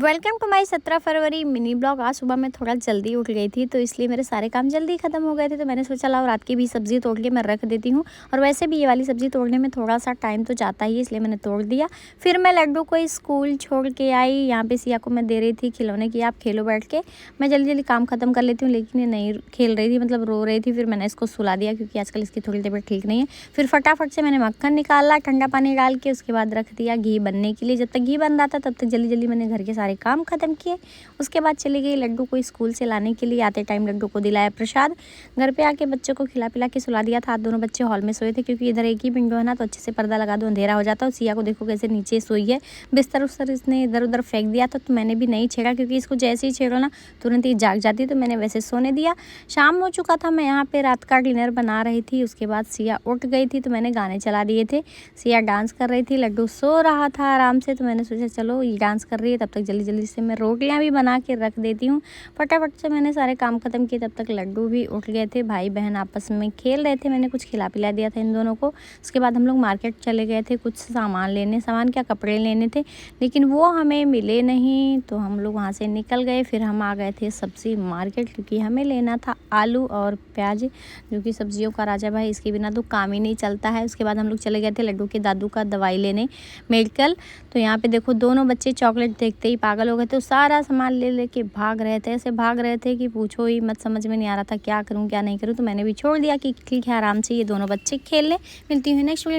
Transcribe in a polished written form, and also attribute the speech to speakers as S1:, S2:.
S1: Welcome to my 17 February mini blog. आज सुबह मैं थोड़ा जल्दी उठ गई थी तो इसलिए मेरे सारे काम जल्दी ख़त्म हो गए थे। तो मैंने सोचा लाओ रात की भी सब्ज़ी तोड़ के मैं रख देती हूँ। और वैसे भी ये वाली सब्ज़ी तोड़ने में थोड़ा सा टाइम तो जाता ही है, इसलिए मैंने तोड़ दिया। फिर मैं लड्डू को स्कूल छोड़ के आई। यहाँ पे सिया को मैं दे रही थी खिलौने की, आप खेलो बैठ के, मैं जल्दी जल्दी काम ख़त्म कर लेती हूँ। लेकिन ये नहीं खेल रही थी, मतलब रो रही थी। फिर मैंने इसको सुला दिया क्योंकि आजकल इसकी थोड़ी तबीयत ठीक नहीं है। फिर फटाफट से मैंने मक्खन निकाला ठंडा पानी डाल के, उसके बाद रख दिया घी बनने के लिए। जब तक घी बन रहा था तब तक जल्दी जल्दी मैंने घर के सारे काम ख़त्म किए। उसके बाद चली गई लड्डू को स्कूल से लाने के लिए। आते टाइम लड्डू को दिलाया प्रसाद। घर पे आके बच्चों को खिला पिला के सुला दिया था। दोनों बच्चे हॉल में सोए थे क्योंकि इधर एक ही विंडो है ना, तो अच्छे से पर्दा लगा दो, अंधेरा हो जाता है। और सिया को देखो कैसे नीचे सोई है, बिस्तर उस्तर इसने इधर उधर फेंक दिया था। तो मैंने भी नहीं छेड़ा क्योंकि इसको जैसे ही छेड़ो ना तुरंत ही जाग जाती, तो मैंने वैसे सोने दिया। शाम हो चुका था, मैं यहाँ पे रात का डिनर बना रही थी। उसके बाद सिया उठ गई थी तो मैंने गाने चला दिए थे। सिया डांस कर रही थी, लड्डू सो रहा था आराम से। तो मैंने सोचा चलो ये डांस कर रही है, तब तक जल्दी जल्दी से मैं रोटियाँ भी बना के रख देती हूँ। फटाफट से मैंने सारे काम खत्म किए, तब तक लड्डू भी उठ गए थे। भाई बहन आपस में खेल रहे थे, मैंने कुछ खिला पिला दिया था इन दोनों को। उसके बाद हम लोग मार्केट चले गए थे कुछ सामान लेने, सामान क्या कपड़े लेने थे, लेकिन वो हमें मिले नहीं। तो हम लोग वहाँ से निकल गए। फिर हम आ गए थे सब्ज़ी मार्केट क्योंकि हमें लेना था आलू और प्याज, जो कि सब्जियों का राजा भाई, इसके बिना तो काम ही नहीं चलता है। उसके बाद हम लोग चले गए थे लड्डू के दादू का दवाई लेने मेडिकल। तो यहाँ पे देखो दोनों बच्चे चॉकलेट देखते ही पागल हो गए थे, सारा सामान ले लेके भाग रहे थे। ऐसे भाग रहे थे कि पूछो ही मत, समझ में नहीं आ रहा था क्या करूं क्या नहीं करूं। तो मैंने भी छोड़ दिया कि ठीक है आराम से ये दोनों बच्चे खेल लें। मिलती हूँ नेक्स्ट वीडियो।